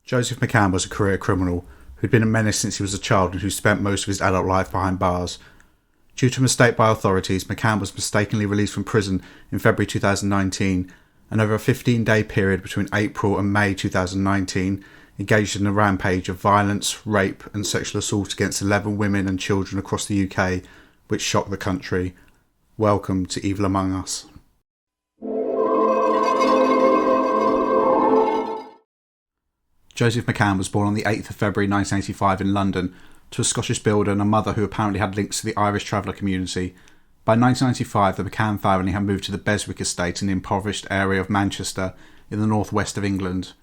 Joseph McCann was a career criminal who'd been a menace since he was a child and who spent most of his adult life behind bars. Due to a mistake by authorities, McCann was mistakenly released from prison in February 2019 and over a 15-day period between April and May 2019 engaged in a rampage of violence, rape and sexual assault against 11 women and children across the UK, which shocked the country. Welcome to Evil Among Us. Joseph McCann was born on the 8th of February 1985 in London to a Scottish builder and a mother who apparently had links to the Irish traveller community. By 1995, the McCann family had moved to the Beswick estate in the impoverished area of Manchester in the northwest of England.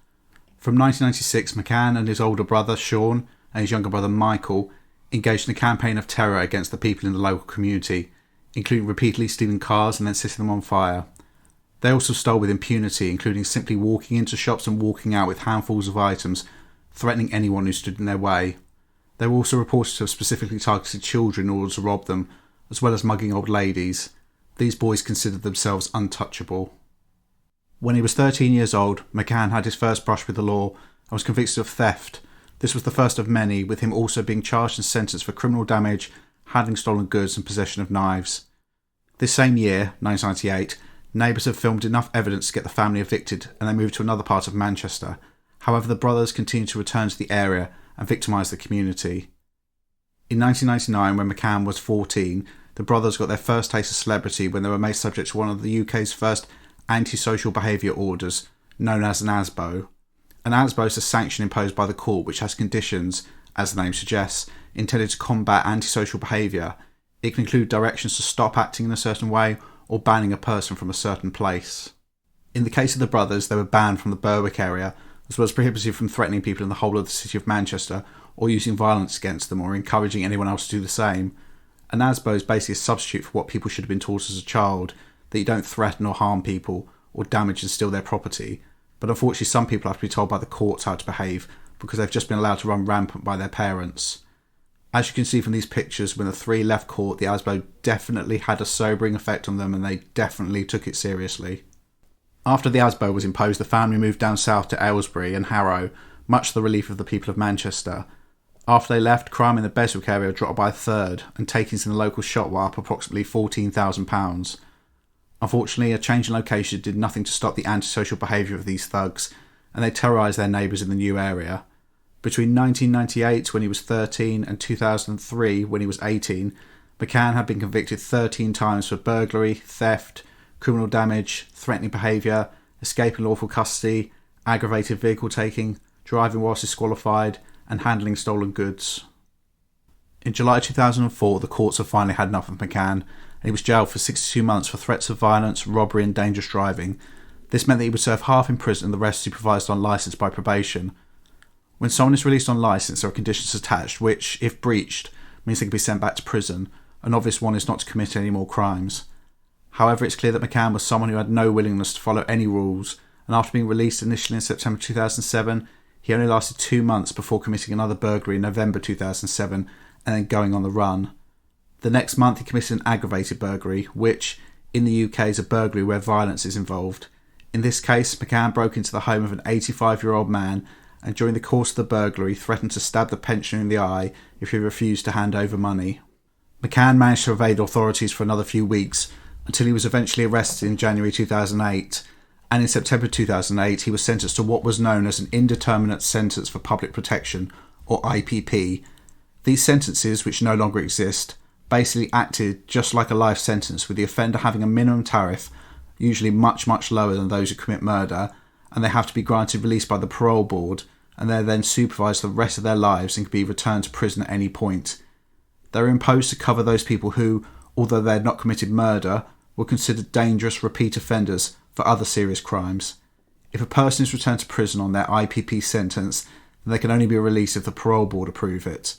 From 1996, McCann and his older brother Sean and his younger brother Michael engaged in a campaign of terror against the people in the local community, including repeatedly stealing cars and then setting them on fire. They also stole with impunity, including simply walking into shops and walking out with handfuls of items, threatening anyone who stood in their way. They were also reported to have specifically targeted children in order to rob them, as well as mugging old ladies. These boys considered themselves untouchable. When he was 13 years old, McCann had his first brush with the law and was convicted of theft. This was the first of many, with him also being charged and sentenced for criminal damage, handling stolen goods and possession of knives. This same year, 1998, neighbours had filmed enough evidence to get the family evicted and they moved to another part of Manchester. However, the brothers continued to return to the area and victimise the community. In 1999, when McCann was 14, the brothers got their first taste of celebrity when they were made subject to one of the UK's first antisocial behaviour orders, known as an ASBO. An ASBO is a sanction imposed by the court which has conditions, as the name suggests, intended to combat antisocial behaviour. It can include directions to stop acting in a certain way or banning a person from a certain place. In the case of the brothers, they were banned from the Berwick area, as well as prohibited from threatening people in the whole of the city of Manchester or using violence against them or encouraging anyone else to do the same. An ASBO is basically a substitute for what people should have been taught as a child, that you don't threaten or harm people or damage and steal their property. But unfortunately some people have to be told by the courts how to behave because they've just been allowed to run rampant by their parents. As you can see from these pictures, when the three left court, the ASBO definitely had a sobering effect on them and they definitely took it seriously. After the ASBO was imposed, the family moved down south to Aylesbury and Harrow, much to the relief of the people of Manchester. After they left, crime in the Beswick area dropped by a third and takings in the local shop were up approximately £14,000. Unfortunately, a change in location did nothing to stop the antisocial behaviour of these thugs, and they terrorised their neighbours in the new area. Between 1998, when he was 13, and 2003, when he was 18, McCann had been convicted 13 times for burglary, theft, criminal damage, threatening behaviour, escaping lawful custody, aggravated vehicle taking, driving whilst disqualified, and handling stolen goods. In July 2004, the courts have finally had enough of McCann, and he was jailed for 62 months for threats of violence, robbery and dangerous driving. This meant that he would serve half in prison and the rest supervised on licence by probation. When someone is released on licence, there are conditions attached which, if breached, means they can be sent back to prison. An obvious one is not to commit any more crimes. However, it's clear that McCann was someone who had no willingness to follow any rules, and after being released initially in September 2007, he only lasted 2 months before committing another burglary in November 2007 and then going on the run. The next month he committed an aggravated burglary, which, in the UK, is a burglary where violence is involved. In this case, McCann broke into the home of an 85-year-old man and during the course of the burglary threatened to stab the pensioner in the eye if he refused to hand over money. McCann managed to evade authorities for another few weeks until he was eventually arrested in January 2008, and in September 2008 he was sentenced to what was known as an indeterminate sentence for public protection, or IPP. These sentences, which no longer exist, basically acted just like a life sentence, with the offender having a minimum tariff, usually much lower than those who commit murder, and they have to be granted release by the parole board, and they're then supervised the rest of their lives and can be returned to prison at any point. They're imposed to cover those people who, although they had not committed murder, were considered dangerous repeat offenders for other serious crimes. If a person is returned to prison on their IPP sentence, then they can only be released if the parole board approve it.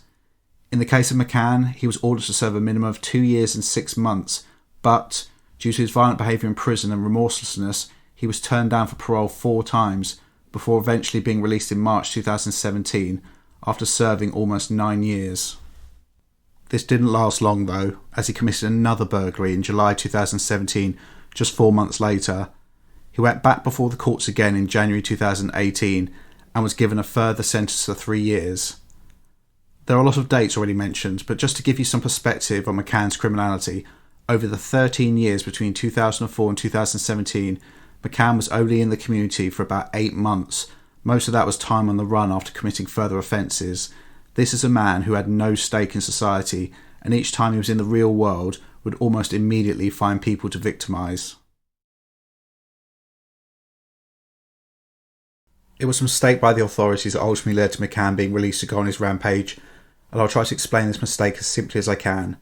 In the case of McCann, he was ordered to serve a minimum of 2 years and 6 months, but, due to his violent behaviour in prison and remorselessness, he was turned down for parole 4 times, before eventually being released in March 2017, after serving almost 9 years. This didn't last long though, as he committed another burglary in July 2017, just 4 months later. He went back before the courts again in January 2018, and was given a further sentence of 3 years. There are a lot of dates already mentioned, but just to give you some perspective on McCann's criminality, over the 13 years between 2004 and 2017, McCann was only in the community for about 8 months. Most of that was time on the run after committing further offences. This is a man who had no stake in society, and each time he was in the real world would almost immediately find people to victimise. It was a mistake by the authorities that ultimately led to McCann being released to go on his rampage, and I'll try to explain this mistake as simply as I can.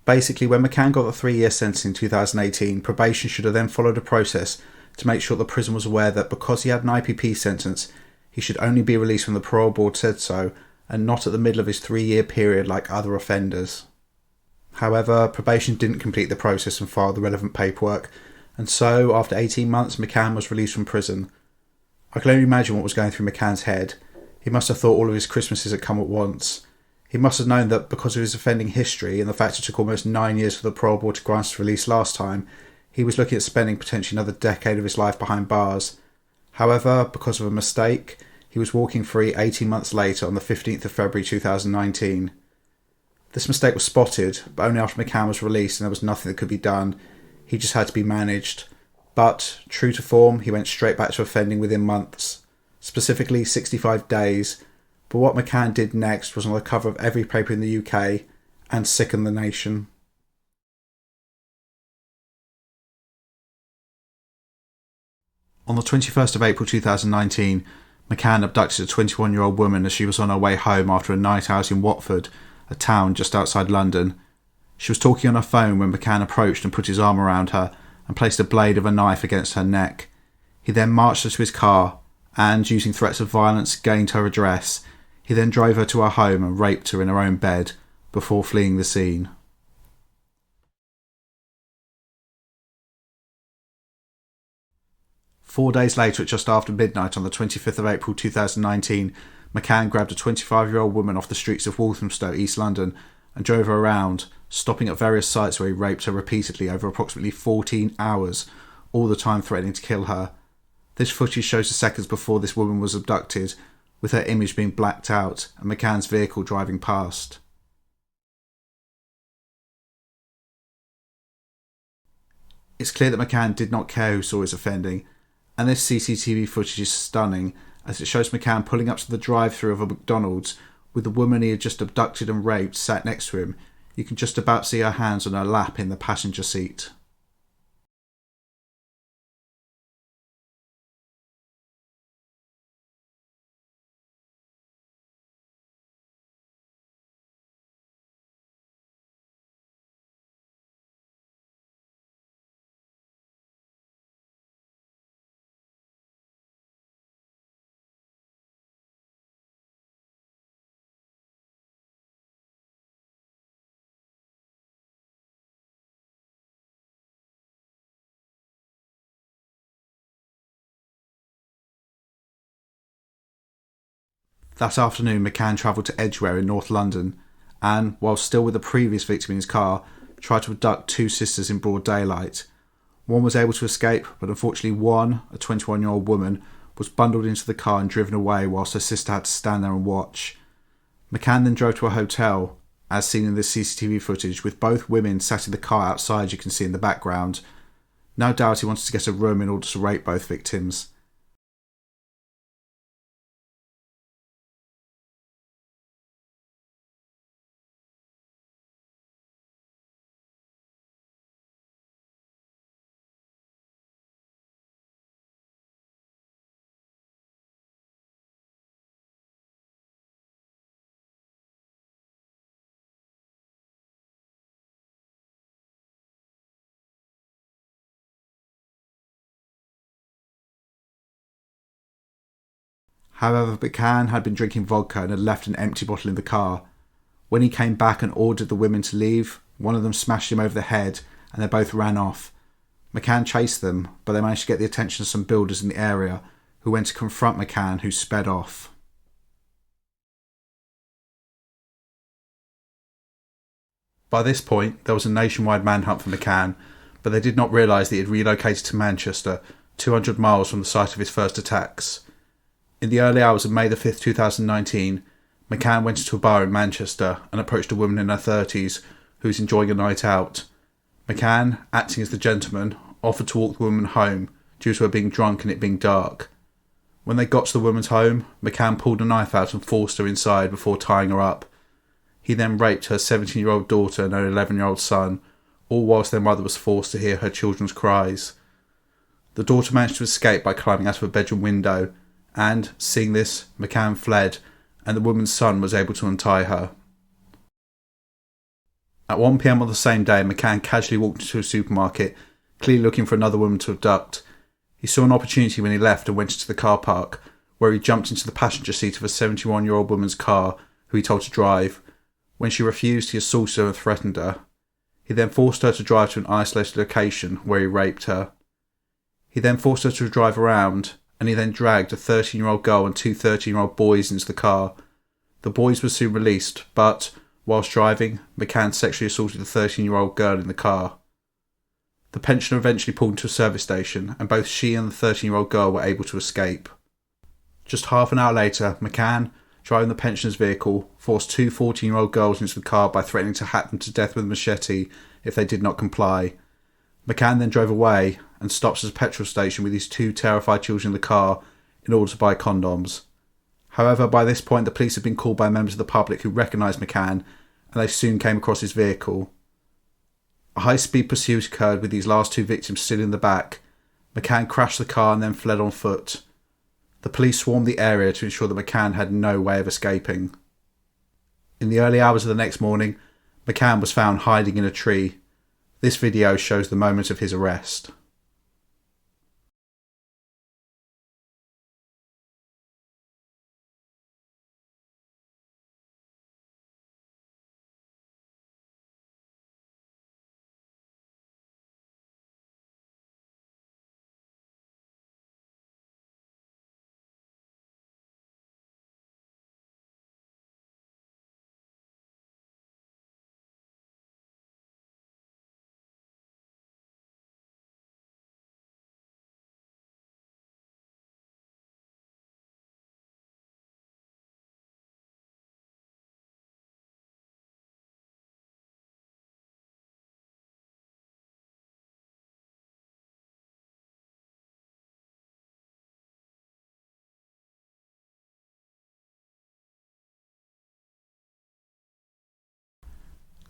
Basically, when McCann got the 3-year sentence in 2018, probation should have then followed a process to make sure the prison was aware that because he had an IPP sentence, he should only be released when the parole board said so, and not at the middle of his 3-year period like other offenders. However, probation didn't complete the process and file the relevant paperwork, and so, after 18 months, McCann was released from prison. I can only imagine what was going through McCann's head. He must have thought all of his Christmases had come at once. He must have known that because of his offending history and the fact it took almost 9 years for the parole board to grant his release last time, he was looking at spending potentially another decade of his life behind bars. However, because of a mistake, he was walking free 18 months later on the 15th of February 2019. This mistake was spotted, but only after McCann was released and there was nothing that could be done. He just had to be managed. But, true to form, he went straight back to offending within months, specifically 65 days. But what McCann did next was on the cover of every paper in the UK and sickened the nation. On the 21st of April 2019, McCann abducted a 21-year-old woman as she was on her way home after a night out in Watford, a town just outside London. She was talking on her phone when McCann approached and put his arm around her and placed a blade of a knife against her neck. He then marched her to his car and, using threats of violence, gained her address. He then drove her to her home and raped her in her own bed before fleeing the scene. Four days later, at just after midnight on the 25th of April 2019, McCann grabbed a 25-year-old woman off the streets of Walthamstow, East London, and drove her around, stopping at various sites where he raped her repeatedly over approximately 14 hours, all the time threatening to kill her. This footage shows the seconds before this woman was abducted, with her image being blacked out and McCann's vehicle driving past. It's clear that McCann did not care who saw his offending, and this CCTV footage is stunning as it shows McCann pulling up to the drive-thru of a McDonald's with the woman he had just abducted and raped sat next to him. You can just about see her hands on her lap in the passenger seat. That afternoon, McCann travelled to Edgware in North London and, while still with the previous victim in his car, tried to abduct two sisters in broad daylight. One was able to escape, but unfortunately one, a 21-year-old woman, was bundled into the car and driven away whilst her sister had to stand there and watch. McCann then drove to a hotel, as seen in this CCTV footage, with both women sat in the car outside you can see in the background. No doubt he wanted to get a room in order to rape both victims. However, McCann had been drinking vodka and had left an empty bottle in the car. When he came back and ordered the women to leave, one of them smashed him over the head and they both ran off. McCann chased them, but they managed to get the attention of some builders in the area who went to confront McCann, who sped off. By this point, there was a nationwide manhunt for McCann, but they did not realise that he had relocated to Manchester, 200 miles from the site of his first attacks. In the early hours of May the 5th, 2019, McCann went into a bar in Manchester and approached a woman in her 30s who was enjoying a night out. McCann, acting as the gentleman, offered to walk the woman home due to her being drunk and it being dark. When they got to the woman's home, McCann pulled a knife out and forced her inside before tying her up. He then raped her 17-year-old daughter and her 11-year-old son, all whilst their mother was forced to hear her children's cries. The daughter managed to escape by climbing out of a bedroom window, and, seeing this, McCann fled, and the woman's son was able to untie her. At 1 p.m. on the same day, McCann casually walked into a supermarket, clearly looking for another woman to abduct. He saw an opportunity when he left and went into the car park, where he jumped into the passenger seat of a 71-year-old woman's car, who he told to drive. When she refused, he assaulted her and threatened her. He then forced her to drive to an isolated location, where he raped her. He then forced her to drive around, and he then dragged a 13-year-old girl and two 13-year-old boys into the car. The boys were soon released, but, whilst driving, McCann sexually assaulted the 13-year-old girl in the car. The pensioner eventually pulled into a service station, and both she and the 13-year-old girl were able to escape. Just half an hour later, McCann, driving the pensioner's vehicle, forced two 14-year-old girls into the car by threatening to hack them to death with a machete if they did not comply. McCann then drove away and stopped at a petrol station with his two terrified children in the car in order to buy condoms. However, by this point the police had been called by members of the public who recognised McCann, and they soon came across his vehicle. A high-speed pursuit occurred with these last two victims still in the back. McCann crashed the car and then fled on foot. The police swarmed the area to ensure that McCann had no way of escaping. In the early hours of the next morning, McCann was found hiding in a tree. This video shows the moment of his arrest.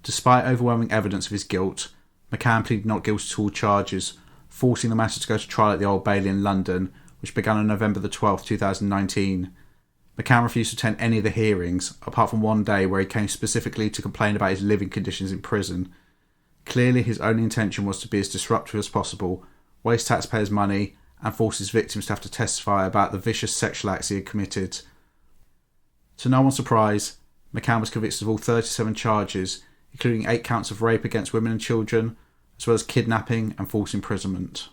Despite overwhelming evidence of his guilt, McCann pleaded not guilty to all charges, forcing the matter to go to trial at the Old Bailey in London, which began on November the 12th, 2019. McCann refused to attend any of the hearings, apart from one day where he came specifically to complain about his living conditions in prison. Clearly, his only intention was to be as disruptive as possible, waste taxpayers' money, and force his victims to have to testify about the vicious sexual acts he had committed. To no one's surprise, McCann was convicted of all 37 charges, including 8 counts of rape against women and children, as well as kidnapping and false imprisonment.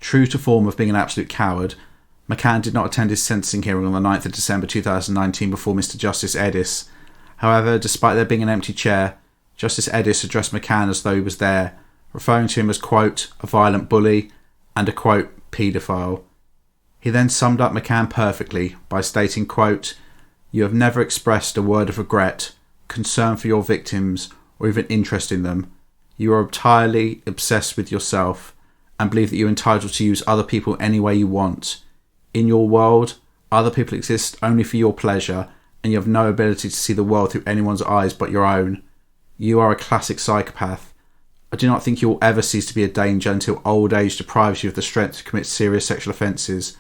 True to form of being an absolute coward, McCann did not attend his sentencing hearing on the 9th of December 2019 before Mr Justice Eddis. However, despite there being an empty chair, Justice Eddis addressed McCann as though he was there, referring to him as, quote, a violent bully and a, quote, paedophile. He then summed up McCann perfectly by stating, quote, you have never expressed a word of regret, concern for your victims, or even interest in them. You are entirely obsessed with yourself and believe that you are entitled to use other people any way you want. In your world, other people exist only for your pleasure, and you have no ability to see the world through anyone's eyes but your own. You are a classic psychopath. I do not think you will ever cease to be a danger until old age deprives you of the strength to commit serious sexual offences.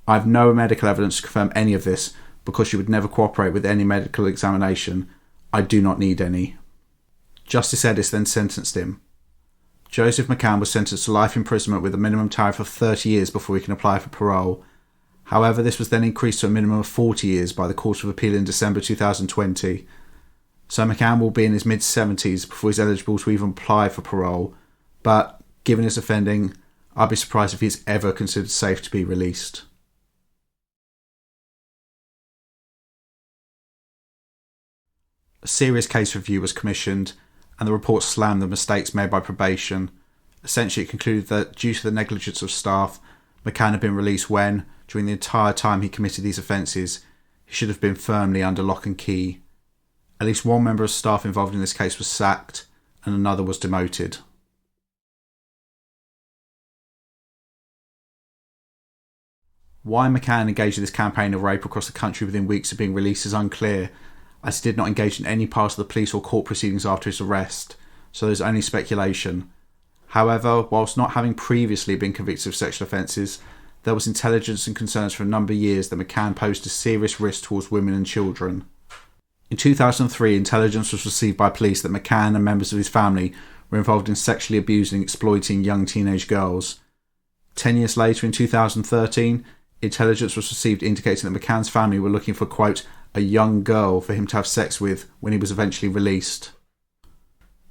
I have no medical evidence to confirm any of this because you would never cooperate with any medical examination. I do not need any. Justice Eddis then sentenced him. Joseph McCann was sentenced to life imprisonment with a minimum tariff of 30 years before he can apply for parole. However, this was then increased to a minimum of 40 years by the Court of Appeal in December 2020. So McCann will be in his mid-70s before he's eligible to even apply for parole, but given his offending, I'd be surprised if he's ever considered safe to be released. A serious case review was commissioned, and the report slammed the mistakes made by probation. Essentially, it concluded that due to the negligence of staff, McCann had been released when, during the entire time he committed these offences, he should have been firmly under lock and key. At least one member of staff involved in this case was sacked, and another was demoted. Why McCann engaged in this campaign of rape across the country within weeks of being released is unclear, as he did not engage in any part of the police or court proceedings after his arrest, so there's only speculation. However, whilst not having previously been convicted of sexual offences, there was intelligence and concerns for a number of years that McCann posed a serious risk towards women and children. In 2003, intelligence was received by police that McCann and members of his family were involved in sexually abusing and exploiting young teenage girls. 10 years later, in 2013, intelligence was received indicating that McCann's family were looking for, quote, a young girl for him to have sex with when he was eventually released.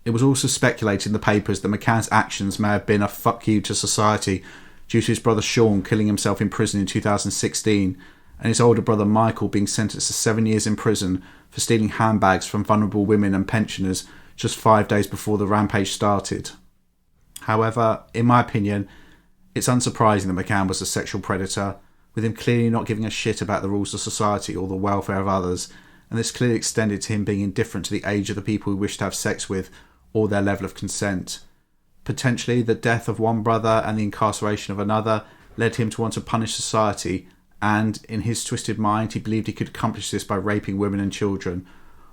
It was also speculated in the papers that McCann's actions may have been a fuck you to society due to his brother Sean killing himself in prison in 2016 and his older brother Michael being sentenced to 7 years in prison for stealing handbags from vulnerable women and pensioners just 5 days before the rampage started. However, in my opinion, it's unsurprising that McCann was a sexual predator, with him clearly not giving a shit about the rules of society or the welfare of others, and this clearly extended to him being indifferent to the age of the people he wished to have sex with or their level of consent. Potentially, the death of one brother and the incarceration of another led him to want to punish society, and, in his twisted mind, he believed he could accomplish this by raping women and children.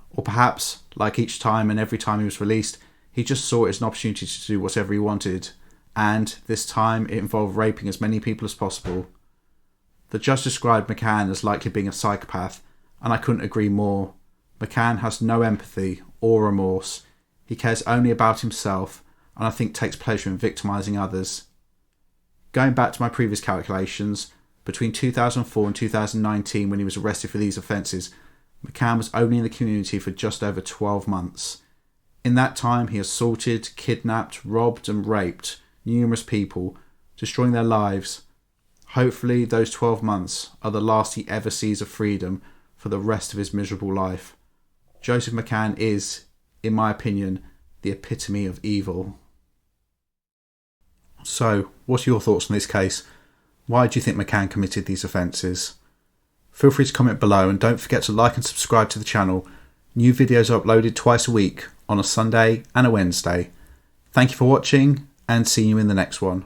Or perhaps, like each time and every time he was released, he just saw it as an opportunity to do whatever he wanted, and, this time, it involved raping as many people as possible. The judge described McCann as likely being a psychopath, and I couldn't agree more. McCann has no empathy or remorse. He cares only about himself, and I think takes pleasure in victimising others. Going back to my previous calculations, between 2004 and 2019, when he was arrested for these offences, McCann was only in the community for just over 12 months. In that time, he assaulted, kidnapped, robbed and raped numerous people, destroying their lives. Hopefully, those 12 months are the last he ever sees of freedom for the rest of his miserable life. Joseph McCann is, in my opinion, the epitome of evil. So, what are your thoughts on this case? Why do you think McCann committed these offences? Feel free to comment below, and don't forget to like and subscribe to the channel. New videos are uploaded twice a week, on a Sunday and a Wednesday. Thank you for watching, and see you in the next one.